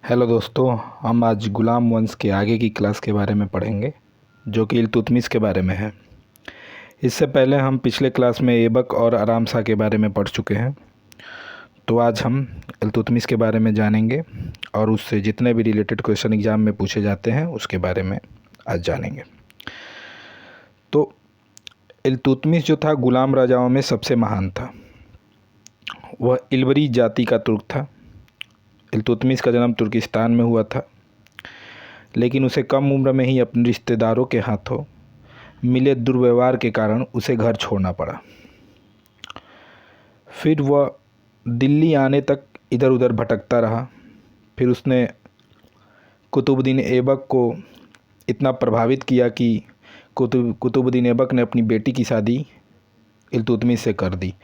Hello दोस्तों, हम आज गुलाम वंश के आगे की क्लास के बारे में पढ़ेंगे जो कि इल्तुतमिश के बारे में है। इससे पहले हम पिछले क्लास में ऐबक और आराम शाह के बारे में पढ़ चुके हैं। तो आज हम इल्तुतमिश के बारे में जानेंगे और उससे जितने भी रिलेटेड क्वेश्चन एग्ज़ाम में पूछे जाते हैं उसके बारे में आज जानेंगे। तो इल्तुतमिश जो था गुलाम राजाओं में सबसे महान था। वह इल्बरी जाति का तुर्क था। इल्तुतमिश का जन्म तुर्किस्तान में हुआ था, लेकिन उसे कम उम्र में ही अपने रिश्तेदारों के हाथों मिले दुर्व्यवहार के कारण उसे घर छोड़ना पड़ा। फिर वह दिल्ली आने तक इधर उधर भटकता रहा। फिर उसने कुतुबुद्दीन ऐबक को इतना प्रभावित किया कि कुतुबुद्दीन ऐबक ने अपनी बेटी की शादी इल्तुतमिश से कर दी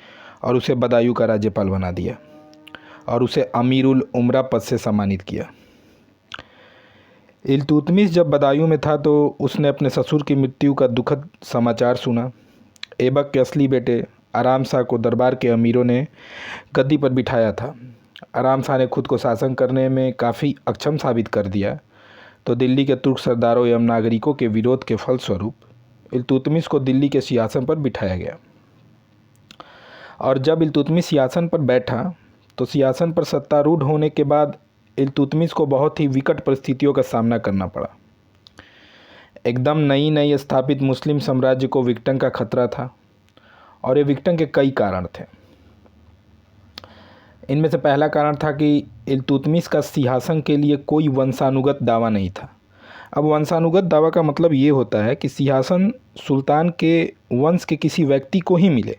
और उसे बदायूं का राज्यपाल बना दिया और उसे अमीरुल उमरा पद से सम्मानित किया। इल्तुतमिश जब बदायूं में था तो उसने अपने ससुर की मृत्यु का दुखद समाचार सुना। ऐबक के असली बेटे आराम शाह को दरबार के अमीरों ने गद्दी पर बिठाया था। आराम शाह ने खुद को शासन करने में काफ़ी अक्षम साबित कर दिया, तो दिल्ली के तुर्क सरदारों एवं नागरिकों के विरोध के फलस्वरूप इल्तुतमिश को दिल्ली के सिंहासन पर बिठाया गया। और जब इल्तुतमिश सिंहासन पर बैठा तो सिंहासन पर सत्तारूढ़ होने के बाद इल्तुतमिश को बहुत ही विकट परिस्थितियों का सामना करना पड़ा। एकदम नई स्थापित मुस्लिम साम्राज्य को विघटन का खतरा था और ये विघटन के कई कारण थे। इनमें से पहला कारण था कि इल्तुतमिश का सिंहासन के लिए कोई वंशानुगत दावा नहीं था। अब वंशानुगत दावा का मतलब ये होता है कि सिंहासन सुल्तान के वंश के किसी व्यक्ति को ही मिले,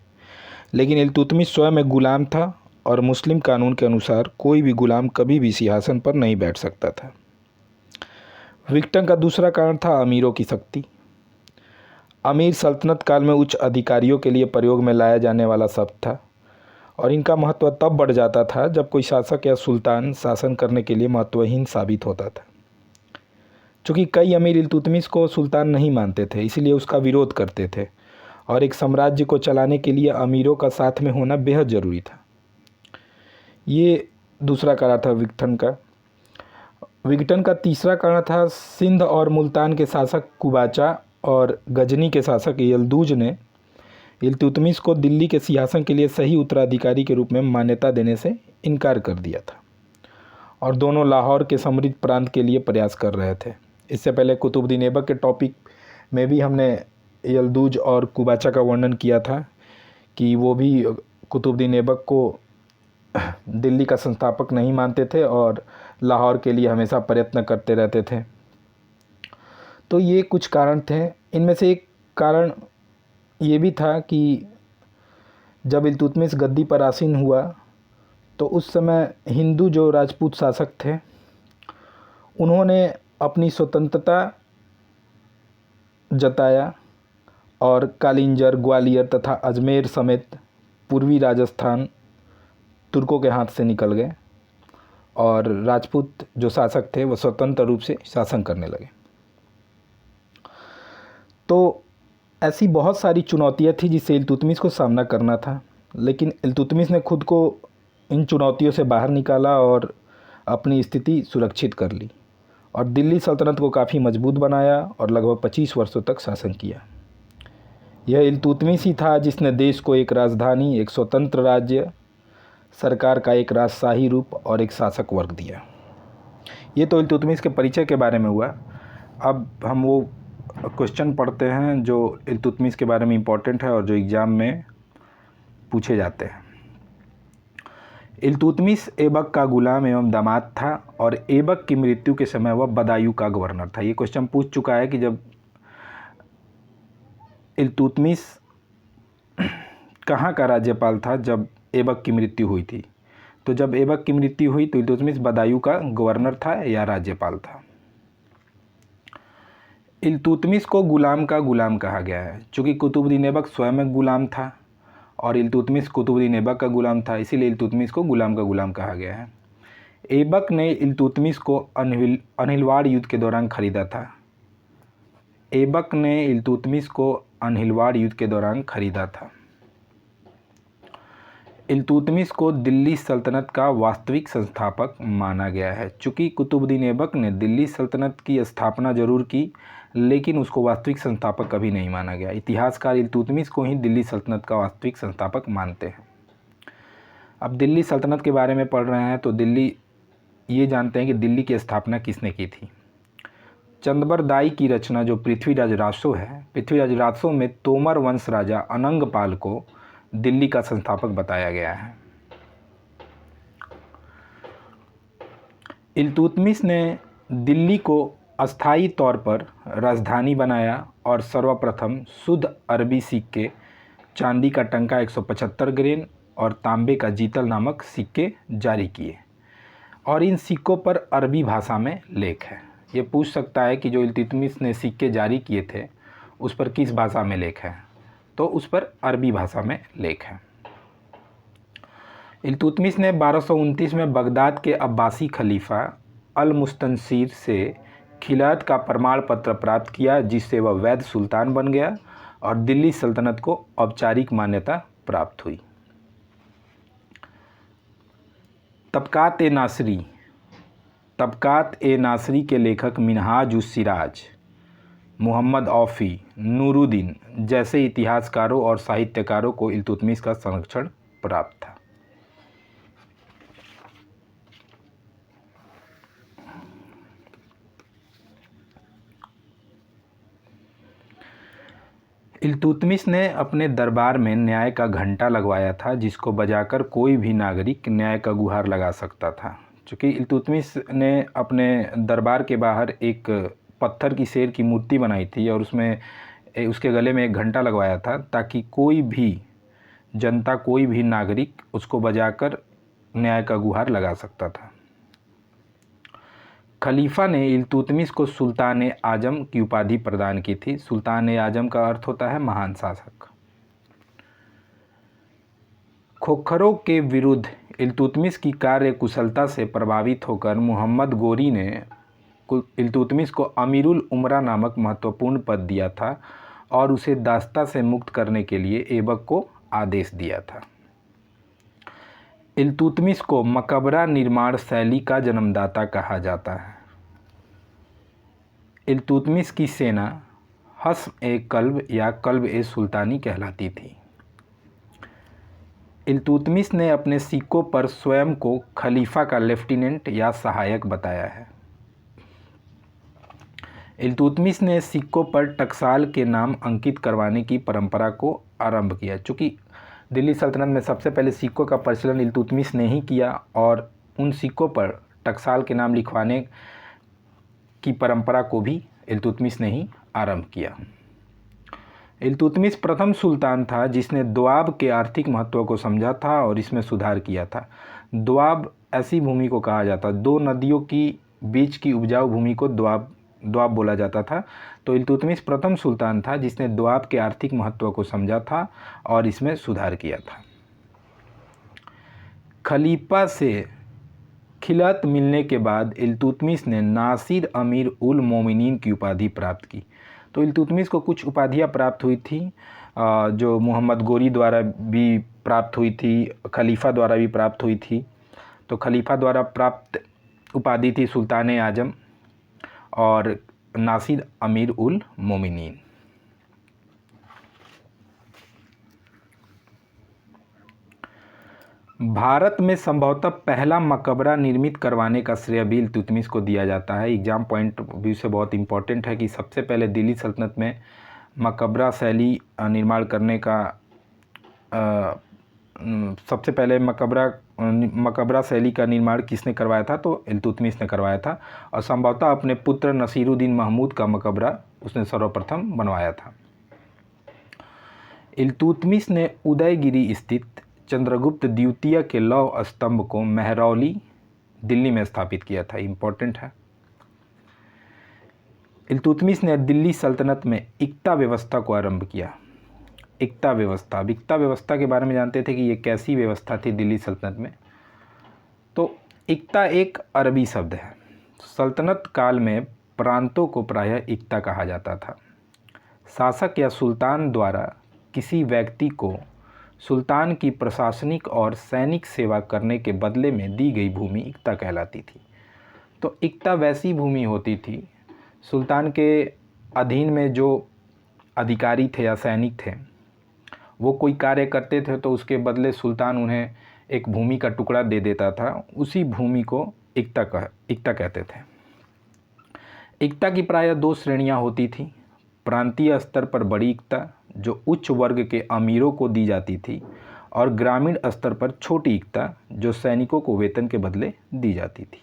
लेकिन इल्तुतमिश स्वयं एक गुलाम था और मुस्लिम कानून के अनुसार कोई भी गुलाम कभी भी सिंहासन पर नहीं बैठ सकता था। विघटन का दूसरा कारण था अमीरों की शक्ति। अमीर सल्तनत काल में उच्च अधिकारियों के लिए प्रयोग में लाया जाने वाला शब्द था और इनका महत्व तब बढ़ जाता था जब कोई शासक या सुल्तान शासन करने के लिए महत्वहीन साबित होता था। चूँकि कई अमीर इल्तुतमिश को सुल्तान नहीं मानते थे, इसलिए उसका विरोध करते थे और एक साम्राज्य को चलाने के लिए अमीरों का साथ में होना बेहद ज़रूरी था। ये दूसरा कारण था विघटन का। विघटन का तीसरा कारण था सिंध और मुल्तान के शासक कुबाचा और गजनी के शासक यल्दूज ने इल्तुतमिश को दिल्ली के सिंहासन के लिए सही उत्तराधिकारी के रूप में मान्यता देने से इनकार कर दिया था और दोनों लाहौर के समृद्ध प्रांत के लिए प्रयास कर रहे थे। इससे पहले कुतुबुद्दीन ऐबक के टॉपिक में भी हमने यल्दूज और कुबाचा का वर्णन किया था कि वो भी कुतुबुद्दीन ऐबक को दिल्ली का संस्थापक नहीं मानते थे और लाहौर के लिए हमेशा प्रयत्न करते रहते थे। तो ये कुछ कारण थे। इनमें से एक कारण ये भी था कि जब इल्तुतमिश गद्दी पर आसीन हुआ तो उस समय हिंदू जो राजपूत शासक थे उन्होंने अपनी स्वतंत्रता जताया और कालिंजर, ग्वालियर तथा अजमेर समेत पूर्वी राजस्थान तुर्कों के हाथ से निकल गए और राजपूत जो शासक थे वो स्वतंत्र रूप से शासन करने लगे। तो ऐसी बहुत सारी चुनौतियां थी जिससे इल्तुतमिश को सामना करना था, लेकिन इल्तुतमिश ने खुद को इन चुनौतियों से बाहर निकाला और अपनी स्थिति सुरक्षित कर ली और दिल्ली सल्तनत को काफ़ी मजबूत बनाया और लगभग 25 वर्षों तक शासन किया। यह इल्तुतमिश ही था जिसने देश को एक राजधानी, एक स्वतंत्र राज्य, सरकार का एक राजशाही रूप और एक शासक वर्ग दिया। ये तो इल्तुतमिश के परिचय के बारे में हुआ। अब हम वो क्वेश्चन पढ़ते हैं जो इल्तुतमिश के बारे में इम्पोर्टेंट है और जो एग्ज़ाम में पूछे जाते हैं। इल्तुतमिश ऐबक का गुलाम एवं दामाद था और ऐबक की मृत्यु के समय वह बदायूं का गवर्नर था। ये क्वेश्चन पूछ चुका है कि जब इल्तुतमिश कहाँ का राज्यपाल था जब ऐबक की मृत्यु हुई थी। तो जब ऐबक की मृत्यु हुई तो इल्तुतमिश बदायूं का गवर्नर था या राज्यपाल था। इल्तुतमिश को गुलाम का गुलाम कहा गया है चूँकि कुतुबुद्दीन ऐबक स्वयं एक गुलाम था और इल्तुतमिश कुतुबुद्दीन ऐबक का गुलाम था, इसीलिए इल्तुतमिश को गुलाम का गुलाम कहा गया है। ऐबक ने इल्तुतमिश को अनहिलवाड़ युद्ध के दौरान खरीदा था। ऐबक ने इल्तुतमिश को अनहिलवाड़ युद्ध के दौरान खरीदा था। इल्तुतमिश को दिल्ली सल्तनत का वास्तविक संस्थापक माना गया है। चूँकि कुतुबुद्दीन ऐबक ने दिल्ली सल्तनत की स्थापना जरूर की, लेकिन उसको वास्तविक संस्थापक कभी नहीं माना गया। इतिहासकार इल्तुतमिश को ही दिल्ली सल्तनत का वास्तविक संस्थापक मानते हैं। अब दिल्ली सल्तनत के बारे में पढ़ रहे हैं तो ये जानते हैं कि दिल्ली की स्थापना किसने की थी। चंदबरदाई की रचना जो पृथ्वीराज रासो है, पृथ्वीराज रासो में तोमर वंश राजा अनंगपाल को दिल्ली का संस्थापक बताया गया है। इल्तुतमिश ने दिल्ली को अस्थायी तौर पर राजधानी बनाया और सर्वप्रथम शुद्ध अरबी सिक्के, चांदी का टंका 175 ग्रेन और तांबे का जीतल नामक सिक्के जारी किए, और इन सिक्कों पर अरबी भाषा में लेख है। ये पूछ सकता है कि जो इल्तुतमिश ने सिक्के जारी किए थे उस पर किस भाषा में लेख है, तो उस पर अरबी भाषा में लेख है। इल्तुतमिश ने 1229 में बगदाद के अब्बासी खलीफा अल मुस्तनसिर से खिलाफत का प्रमाण पत्र प्राप्त किया, जिससे वह वैध सुल्तान बन गया और दिल्ली सल्तनत को औपचारिक मान्यता प्राप्त हुई। तबकात ए नासरी के लेखक मिनहाज उस सिराज, मोहम्मद औफ़ी, नूरुद्दीन जैसे इतिहासकारों और साहित्यकारों को इल्तुतमिश का संरक्षण प्राप्त था। इल्तुतमिश ने अपने दरबार में न्याय का घंटा लगवाया था, जिसको बजाकर कोई भी नागरिक न्याय का गुहार लगा सकता था। चूँकि इल्तुतमिश ने अपने दरबार के बाहर एक पत्थर की शेर की मूर्ति बनाई थी और उसके गले में एक घंटा लगवाया था, ताकि कोई भी जनता, कोई भी नागरिक उसको बजाकर न्याय का गुहार लगा सकता था। खलीफा ने इल्तुतमिश को सुल्तान आजम की उपाधि प्रदान की थी। सुल्तान आजम का अर्थ होता है महान शासक। खोखरों के विरुद्ध इल्तुतमिश की कार्य कुशलता से प्रभावित होकर मोहम्मद गोरी ने इल्तुतमिश को अमीरुल उमरा नामक महत्वपूर्ण पद दिया था और उसे दास्ता से मुक्त करने के लिए ऐबक को आदेश दिया था। इल्तुतमिश को मकबरा निर्माण शैली का जन्मदाता कहा जाता है। इल्तुतमिश की सेना हस्म-ए-कल्ब या कल्ब-ए-सुल्तानी कहलाती थी। इल्तुतमिश ने अपने सिक्कों पर स्वयं को खलीफा का लेफ्टिनेंट या सहायक बताया है। इल्तुतमिश ने सिक्कों पर टकसाल के नाम अंकित करवाने की परंपरा को आरंभ किया। चूँकि दिल्ली सल्तनत में सबसे पहले सिक्कों का प्रचलन इल्तुतमिश ने ही किया और उन सिक्कों पर टकसाल के नाम लिखवाने की परंपरा को भी इल्तुतमिश ने ही आरंभ किया। इल्तुतमिश प्रथम सुल्तान था जिसने दोआब के आर्थिक महत्व को समझा था और इसमें सुधार किया था। दोआब ऐसी भूमि को कहा जाता, दो नदियों की बीच की उपजाऊ भूमि को दोआब बोला जाता था। तो इल्तुतमिश प्रथम सुल्तान था जिसने दोआब के आर्थिक महत्व को समझा था और इसमें सुधार किया था। खलीफा से खिलाफत मिलने के बाद इल्तुतमिश ने नासिर अमीर उल मोमिनीन की उपाधि प्राप्त की। तो इल्तुतमिश को कुछ उपाधियाँ प्राप्त हुई थी, जो मोहम्मद गोरी द्वारा भी प्राप्त हुई थी, खलीफा द्वारा भी प्राप्त हुई थी। तो खलीफा द्वारा प्राप्त उपाधि थी सुल्तान आजम और नासिर अमीर उल मोमिनीन। भारत में संभवतः पहला मकबरा निर्मित करवाने का श्रेय भी इल्तुतमिश को दिया जाता है। एग्जाम पॉइंट व्यू से बहुत इंपॉर्टेंट है कि सबसे पहले दिल्ली सल्तनत में मकबरा शैली निर्माण करने का सबसे पहले मकबरा शैली का निर्माण किसने करवाया था, तो इल्तुतमिश ने करवाया था और संभवतः अपने पुत्र नसीरुद्दीन महमूद का मकबरा उसने सर्वप्रथम बनवाया था। इल्तुतमिश ने उदयगिरी स्थित चंद्रगुप्त द्वितीय के लौह स्तंभ को महरौली दिल्ली में स्थापित किया था। इम्पोर्टेंट है। इल्तुतमिश ने दिल्ली सल्तनत में इक्ता व्यवस्था को आरंभ किया। इक्ता व्यवस्था के बारे में जानते थे कि ये कैसी व्यवस्था थी दिल्ली सल्तनत में। तो इक्ता एक अरबी शब्द है। सल्तनत काल में प्रांतों को प्रायः इक्ता कहा जाता था। शासक या सुल्तान द्वारा किसी व्यक्ति को सुल्तान की प्रशासनिक और सैनिक सेवा करने के बदले में दी गई भूमि इक्ता कहलाती थी। तो इक्ता वैसी भूमि होती थी, सुल्तान के अधीन में जो अधिकारी थे या सैनिक थे वो कोई कार्य करते थे तो उसके बदले सुल्तान उन्हें एक भूमि का टुकड़ा दे देता था। उसी भूमि को इक्ता कहते थे। इक्ता की प्रायः दो श्रेणियां होती थी। प्रांतीय स्तर पर बड़ी इक्ता जो उच्च वर्ग के अमीरों को दी जाती थी, और ग्रामीण स्तर पर छोटी इक्ता जो सैनिकों को वेतन के बदले दी जाती थी।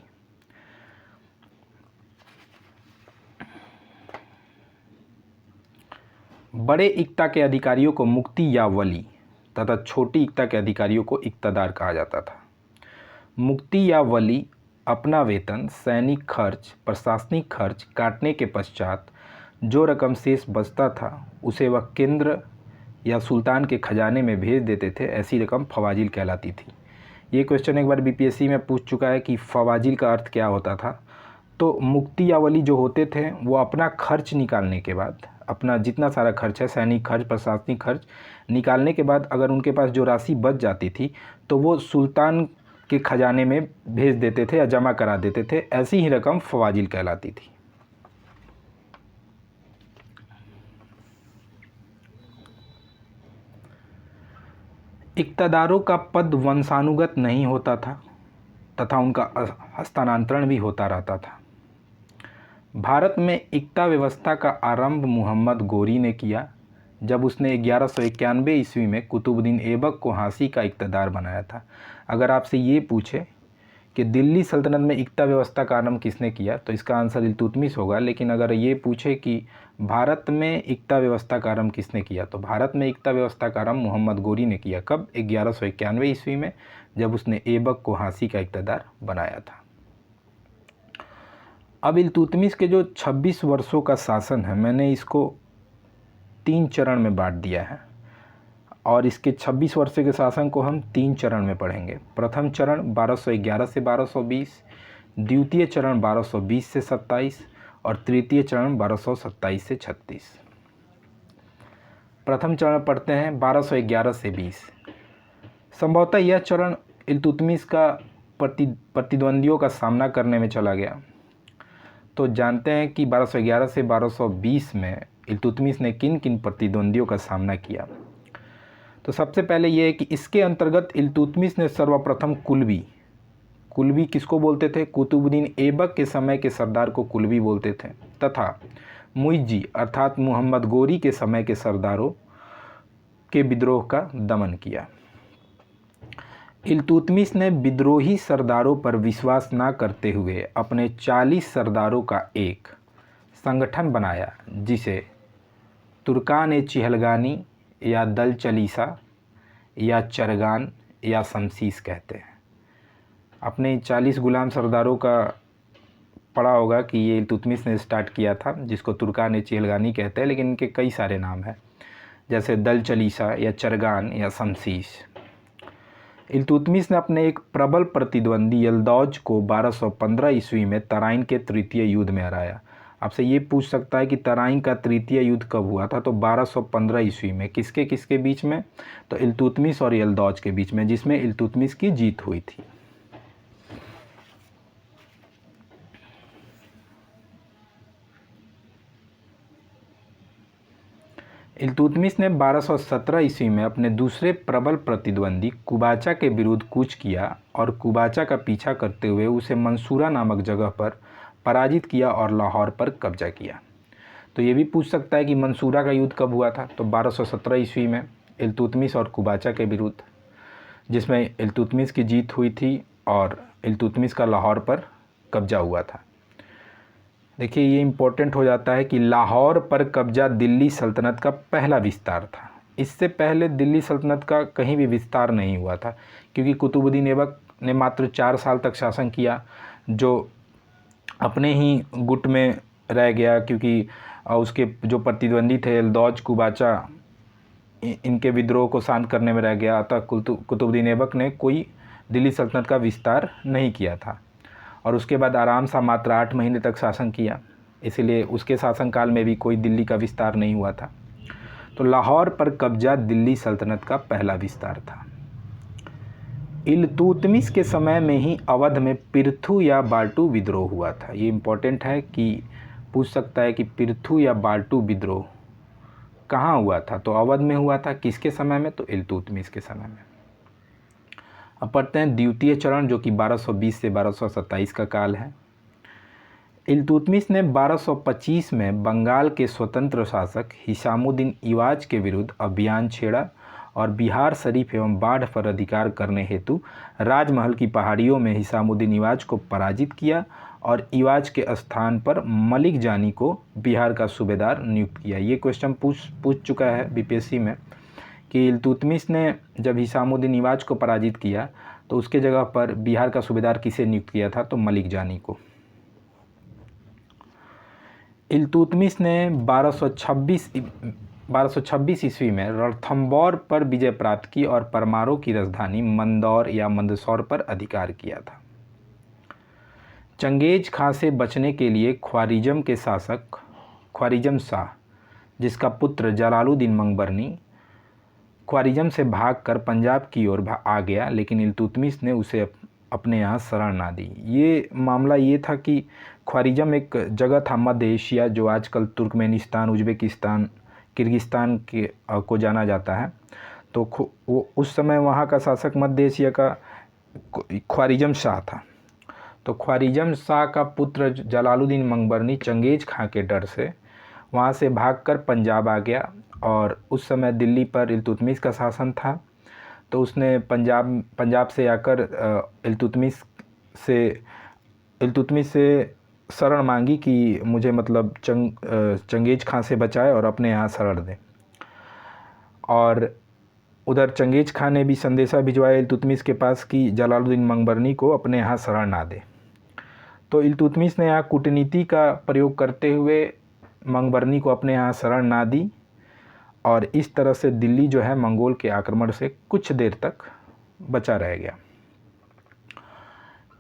बड़े इक्ता के अधिकारियों को मुक्ति या वली तथा छोटी इक्ता के अधिकारियों को इक्तादार कहा जाता था। मुक्ति या वली अपना वेतन, सैनिक खर्च, प्रशासनिक खर्च काटने के पश्चात जो रकम शेष बचता था उसे वह केंद्र या सुल्तान के खजाने में भेज देते थे। ऐसी रकम फवाजिल कहलाती थी। ये क्वेश्चन एक बार बीपीएससी में पूछ चुका है कि फवाजिल का अर्थ क्या होता था। तो मुक्ति या वली जो होते थे वो अपना खर्च निकालने के बाद, अपना जितना सारा खर्च है, सैनिक खर्च, प्रशासनिक खर्च निकालने के बाद अगर उनके पास जो राशि बच जाती थी तो वो सुल्तान के खजाने में भेज देते थे या जमा करा देते थे। ऐसी ही रकम फवाजिल कहलाती थी। इक्तादारों का पद वंशानुगत नहीं होता था तथा उनका हस्तांतरण भी होता रहता था। भारत में इक्ता व्यवस्था का आरंभ मोहम्मद गोरी ने किया जब उसने 1191 ईस्वी में कुतुबुद्दीन ऐबक को झांसी का इक्तादार बनाया था। अगर आपसे ये पूछे कि दिल्ली सल्तनत में इक्ता व्यवस्था का आरंभ किसने किया तो इसका आंसर इल्तुतमिश होगा। लेकिन अगर ये पूछे कि भारत में इक्ता व्यवस्था का आरंभ किसने किया तो भारत में इक्ता व्यवस्था का आरंभ मोहम्मद गोरी ने किया। कब? 1191 ईस्वी में, जब उसने ऐबक को झांसी का इक्तादार बनाया था। अब इल्तुतमिश के जो 26 वर्षों का शासन है, मैंने इसको 3 चरण में बांट दिया है और इसके 26 वर्ष के शासन को हम 3 चरण में पढ़ेंगे। प्रथम चरण 1211 से 1220, द्वितीय चरण 1220 से 27 और तृतीय चरण 1227 से 36। प्रथम चरण पढ़ते हैं 1211 से 20। संभवतः यह चरण इल्तुतमिश का प्रतिद्वंदियों का सामना करने में चला गया। तो जानते हैं कि 1211 से 1220 में इल्तुतमिश ने किन किन प्रतिद्वंदियों का सामना किया। तो सबसे पहले ये है कि इसके अंतर्गत इल्तुतमिश ने सर्वप्रथम कुल्वी किसको बोलते थे? कुतुबुद्दीन ऐबक के समय के सरदार को कुल्वी बोलते थे, तथा मुइज्जी अर्थात मोहम्मद गोरी के समय के सरदारों के विद्रोह का दमन किया। इल्तुतमिश ने विद्रोही सरदारों पर विश्वास न करते हुए अपने 40 सरदारों का एक संगठन बनाया जिसे तुर्कान-ए-चिहलगानी या दल चलीसा या चरगान या शमसीस कहते हैं। अपने 40 गुलाम सरदारों का पढ़ा होगा कि ये इल्तुतमिश ने स्टार्ट किया था, जिसको तुर्कान-ए-चिहलगानी कहते हैं, लेकिन इनके कई सारे नाम हैं, जैसे दल चलीसा या चरगान या शमसीस। इल्तुतमिश ने अपने एक प्रबल प्रतिद्वंदी यल्दौज को 1215 ईस्वी में तराइन के तृतीय युद्ध में हराया। आपसे ये पूछ सकता है कि तराइन का तृतीय युद्ध कब हुआ था? तो 1215 ईस्वी में। किसके किसके बीच में? तो इल्तुतमिश और यल्दौज के बीच में, जिसमें इल्तुतमिश की जीत हुई थी। इल्तुतमिश ने 1217 ईस्वी में अपने दूसरे प्रबल प्रतिद्वंदी कुबाचा के विरुद्ध कूच किया और कुबाचा का पीछा करते हुए उसे मंसूरा नामक जगह पर पराजित किया और लाहौर पर कब्जा किया। तो ये भी पूछ सकता है कि मंसूरा का युद्ध कब हुआ था? तो 1217 ईस्वी में इल्तुतमिश और कुबाचा के विरुद्ध, जिसमें इल्तुतमिश की जीत हुई थी और इल्तुतमिश का लाहौर पर कब्जा हुआ था। देखिए, ये इम्पोर्टेंट हो जाता है कि लाहौर पर कब्जा दिल्ली सल्तनत का पहला विस्तार था। इससे पहले दिल्ली सल्तनत का कहीं भी विस्तार नहीं हुआ था, क्योंकि कुतुबुद्दीन ऐबक ने मात्र 4 साल तक शासन किया, जो अपने ही गुट में रह गया, क्योंकि उसके जो प्रतिद्वंदी थे यल्दौज, कुबाचा, इनके विद्रोह को शांत करने में रह गया। अतः कुतुबुद्दीन ऐबक ने कोई दिल्ली सल्तनत का विस्तार नहीं किया था और उसके बाद आराम सा मात्र 8 महीने तक शासन किया, इसीलिए उसके शासनकाल में भी कोई दिल्ली का विस्तार नहीं हुआ था। तो लाहौर पर कब्जा दिल्ली सल्तनत का पहला विस्तार था। इल्तुतमिश के समय में ही अवध में पिर्थु या बाल्टू विद्रोह हुआ था। ये इम्पोर्टेंट है कि पूछ सकता है कि पिर्थु या बाल्टू विद्रोह कहाँ हुआ था, तो अवध में हुआ था। किसके समय में, तो इल्तुतमिश के समय में। अब पढ़ते हैं द्वितीय चरण, जो कि 1220 से 1227 का काल है। इल्तुतमिश ने 1225 में बंगाल के स्वतंत्र शासक हिसामुद्दीन इवाज के विरुद्ध अभियान छेड़ा और बिहार शरीफ एवं बाढ़ पर अधिकार करने हेतु राजमहल की पहाड़ियों में हिसामुद्दीन इवाज को पराजित किया और इवाज के स्थान पर मलिक जानी को बिहार का सूबेदार नियुक्त किया। ये क्वेश्चन पूछ चुका है बीपीएससी में कि इल्तुतमिश ने जब हिसामुद्दीन इवाज को पराजित किया तो उसके जगह पर बिहार का सूबेदार किसे नियुक्त किया था, तो मलिक जानी को। इल्तुतमिश ने 1226 ईस्वी में रणथंबोर पर विजय प्राप्त की और परमारों की राजधानी मंदौर या मंदसौर पर अधिकार किया था। चंगेज खां से बचने के लिए ख्वारिज़म के शासक ख्वारिज़म शाह, जिसका पुत्र जलालुद्दीन मंगबरनी ख्वारिज़म से भागकर पंजाब की ओर आ गया, लेकिन इल्तुतमिश ने उसे अपने यहाँ शरण ना दी। ये मामला ये था कि ख्वारिज़म एक जगह था मध्य एशिया, जो आजकल तुर्कमेनिस्तान, उज़्बेकिस्तान, किर्गिस्तान के को जाना जाता है। तो वो उस समय वहाँ का शासक मध्य एशिया का ख्वारिज़म शाह था। तो ख्वारिज़म शाह का पुत्र जलालुद्दीन मंगबरनी चंगेज खां के डर से वहाँ से भागकर पंजाब आ गया और उस समय दिल्ली पर इल्तुतमिश का शासन था। तो उसने पंजाब से आकर इल्तुतमिश से शरण मांगी कि मुझे मतलब चंगेज खां से बचाए और अपने यहाँ शरण दें। और उधर चंगेज खां ने भी संदेशा भिजवाया इल्तुतमिश के पास कि जलालुद्दीन मंगबरनी को अपने यहाँ शरण ना दे। तो इल्तुतमिश ने यहाँ कूटनीति का प्रयोग करते हुए मंगबरनी को अपने यहाँ शरण ना दी और इस तरह से दिल्ली जो है मंगोल के आक्रमण से कुछ देर तक बचा रह गया।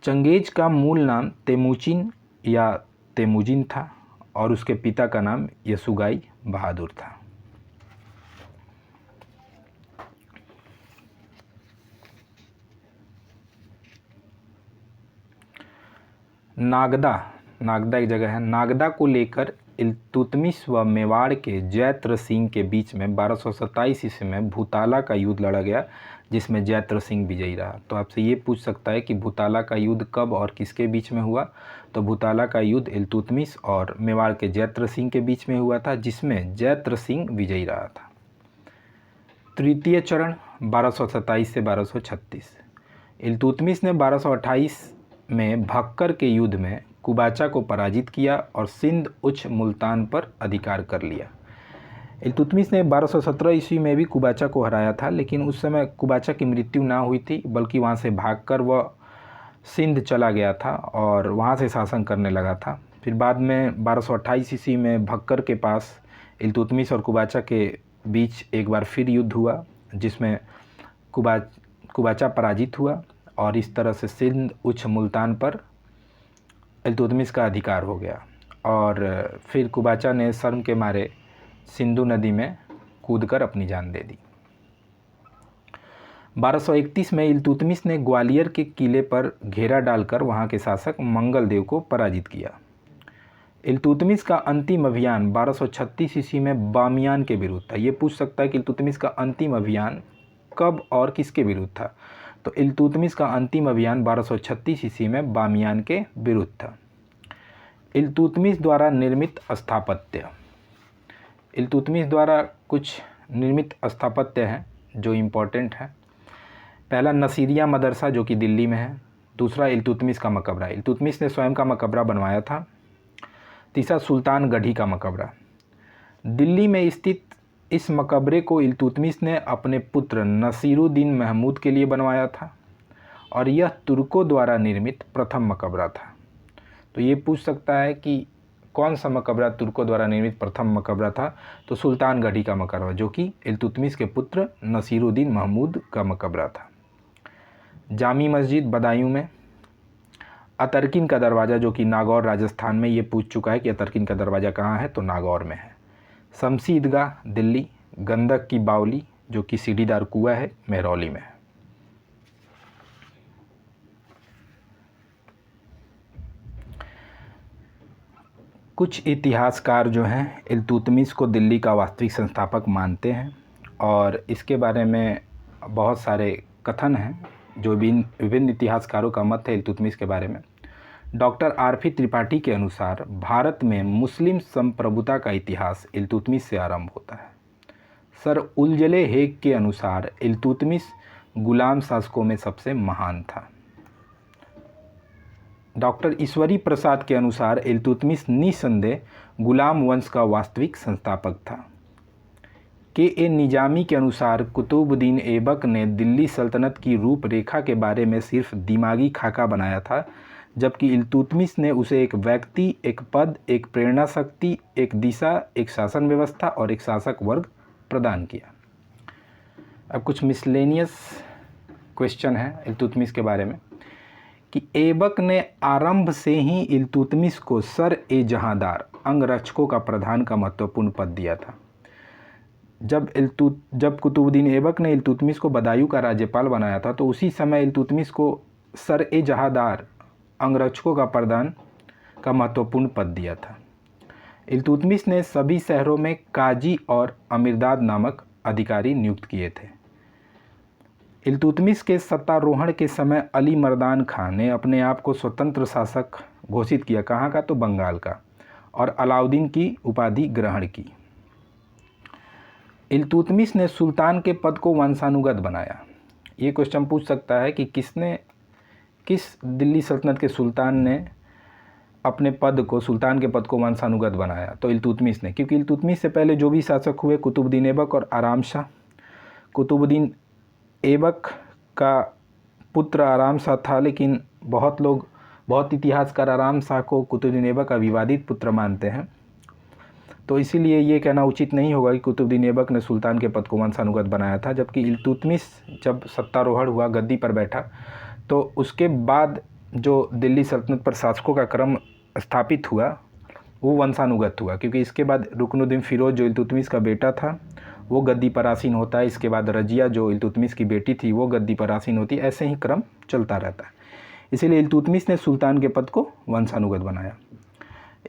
चंगेज का मूल नाम तेमुचिन या तेमुजिन था और उसके पिता का नाम यसुगाई बहादुर था। नागदा एक जगह है। नागदा को लेकर इल्तुतमिश व मेवाड़ के जैत्र सिंह के बीच में 1227 ईस्वी में भूताला का युद्ध लड़ा गया, जिसमें जैत्र सिंह विजयी रहा। तो आपसे ये पूछ सकता है कि भूताला का युद्ध कब और किसके बीच में हुआ, तो भूताला का युद्ध इल्तुतमिश और मेवाड़ के जैत्र सिंह के बीच में हुआ था, जिसमें जैत्र सिंह विजयी रहा था। तृतीय चरण 1227 से 1236। इल्तुतमिश ने 1228 में भक्कर के युद्ध में कुबाचा को पराजित किया और सिंध उच्च मुल्तान पर अधिकार कर लिया। इल्तुतमिश ने 1217 ईस्वी में भी कुबाचा को हराया था, लेकिन उस समय कुबाचा की मृत्यु ना हुई थी, बल्कि वहाँ से भागकर वह सिंध चला गया था और वहाँ से शासन करने लगा था। फिर बाद में 1228 ईस्वी में भक्कर के पास इल्तुतमिश और कुबाचा के बीच एक बार फिर युद्ध हुआ, जिसमें कुबाचा पराजित हुआ और इस तरह से सिंध उच्च मुल्तान पर इल्तुतमिश का अधिकार हो गया। और फिर कुबाचा ने शर्म के मारे सिंधु नदी में कूदकर अपनी जान दे दी। 1231 में इल्तुतमिश ने ग्वालियर के किले पर घेरा डालकर वहां के शासक मंगलदेव को पराजित किया। इल्तुतमिश का अंतिम अभियान 1236 ईस्वी में बामियान के विरुद्ध था। ये पूछ सकता है कि इल्तुतमिश का अंतिम अभियान कब और किसके विरुद्ध था, तो इल्तुतमिश का अंतिम अभियान 1236 ईस्वी में बामियान के विरुद्ध था। इल्तुतमिश द्वारा निर्मित स्थापत्य। इल्तुतमिश द्वारा कुछ निर्मित स्थापत्य हैं जो इम्पोर्टेंट है। पहला नसीरिया मदरसा जो कि दिल्ली में है। दूसरा इल्तुतमिश का मकबरा, इल्तुतमिश ने स्वयं का मकबरा बनवाया था। तीसरा सुल्तान गढ़ी का मकबरा। दिल्ली में स्थित इस मकबरे को इल्तुतमिश ने अपने पुत्र नसीरुद्दीन महमूद के लिए बनवाया था और यह तुर्कों द्वारा निर्मित प्रथम मकबरा था। तो ये पूछ सकता है कि कौन सा मकबरा तुर्कों द्वारा निर्मित प्रथम मकबरा था, तो सुल्तान गढ़ी का मकबरा, जो कि इल्तुतमिश के पुत्र नसीरुद्दीन महमूद का मकबरा था। जामी मस्जिद बदायूं में। अतरकिन का दरवाज़ा जो कि नागौर राजस्थान में, ये पूछ चुका है कि अतरकिन का दरवाज़ा कहाँ है, तो नागौर में है। शमसी ईदगाह दिल्ली। गंडक की बावली जो कि सीढ़ीदार कुआं है, महरौली में है। कुछ इतिहासकार जो हैं इल्तुतमिश को दिल्ली का वास्तविक संस्थापक मानते हैं और इसके बारे में बहुत सारे कथन हैं जो विभिन्न इतिहासकारों का मत है इल्तुतमिश के बारे में। Doctor RP. त्रिपाठी के अनुसार भारत में मुस्लिम संप्रभुता का इतिहास इल्तुतमिश से आरंभ होता है। सर उलजले हेग के अनुसार इल्तुतमिश गुलाम शासकों में सबसे महान था। डॉक्टर ईश्वरी प्रसाद के अनुसार इल्तुतमिश निस्संदेह गुलाम वंश का वास्तविक संस्थापक था। के निजामी के अनुसार कुतुबुद्दीन ऐबक ने दिल्ली सल्तनत की रूपरेखा के बारे में सिर्फ दिमागी खाका बनाया था, जबकि इल्तुतमिश ने उसे एक व्यक्ति, एक पद, एक प्रेरणा शक्ति, एक दिशा, एक शासन व्यवस्था और एक शासक वर्ग प्रदान किया। अब कुछ मिसलेनियस क्वेश्चन है इल्तुतमिश के बारे में कि ऐबक ने आरंभ से ही इल्तुतमिश को सर-ए-जहांदार अंगरक्षकों का प्रधान का महत्वपूर्ण पद दिया था। जब कुतुबुद्दीन ऐबक ने इल्तुतमिश को बदायूं का राज्यपाल बनाया था तो उसी समय इल्तुतमिश को सर-ए-जहांदार अंगरक्षकों का प्रधान का महत्वपूर्ण पद दिया था। इल्तुतमिश ने सभी शहरों में काजी और अमीरदाद नामक अधिकारी नियुक्त किए थे। इल्तुतमिश के सत्तारोहण के समय अली मर्दान खान ने अपने आप को स्वतंत्र शासक घोषित किया, कहाँ का, तो बंगाल का, और अलाउद्दीन की उपाधि ग्रहण की। इल्तुतमिश ने सुल्तान के पद को वंशानुगत बनाया। ये क्वेश्चन पूछ सकता है कि किस दिल्ली सल्तनत के सुल्तान ने अपने पद को, सुल्तान के पद को वंशानुगत बनाया, तो इल्तुतमिश ने, क्योंकि इल्तुतमिश से पहले जो भी शासक हुए कुतुबुद्दीन ऐबक और आराम शाह। कुतुबुद्दीन ऐबक का पुत्र आराम शाह था, लेकिन बहुत इतिहासकार आराम शाह को कुतुबुद्दीन ऐबक का विवादित पुत्र मानते हैं, तो इसीलिए ये कहना उचित नहीं होगा कि कुतुबुद्दीन ऐबक ने सुल्तान के पद को वंशानुगत बनाया था। जबकि इल्तुतमिश जब सत्तारोहण हुआ, गद्दी पर बैठा, तो उसके बाद जो दिल्ली सल्तनत पर शासकों का क्रम स्थापित हुआ वो वंशानुगत हुआ, क्योंकि इसके बाद रुकनुद्दीन फ़िरोज़ जो इल्तुतमिश का बेटा था वो गद्दी पर आसीन होता है। इसके बाद रजिया जो इल्तुतमिश की बेटी थी वो गद्दी पर आसीन होती है। ऐसे ही क्रम चलता रहता है। इसीलिए इल्तुतमिश ने सुल्तान के पद को वंशानुगत बनाया।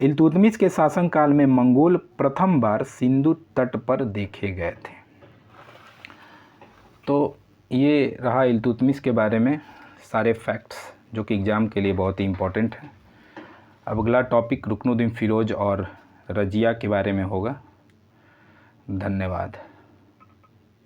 इल्तुतमिश के शासनकाल में मंगोल प्रथम बार सिंधु तट पर देखे गए थे। तो ये रहा इल्तुतमिश के बारे में सारे फैक्ट्स जो कि एग्ज़ाम के लिए बहुत ही इम्पोर्टेंट है। अब अगला टॉपिक रुकनुद्दीन फ़िरोज़ और रजिया के बारे में होगा। धन्यवाद।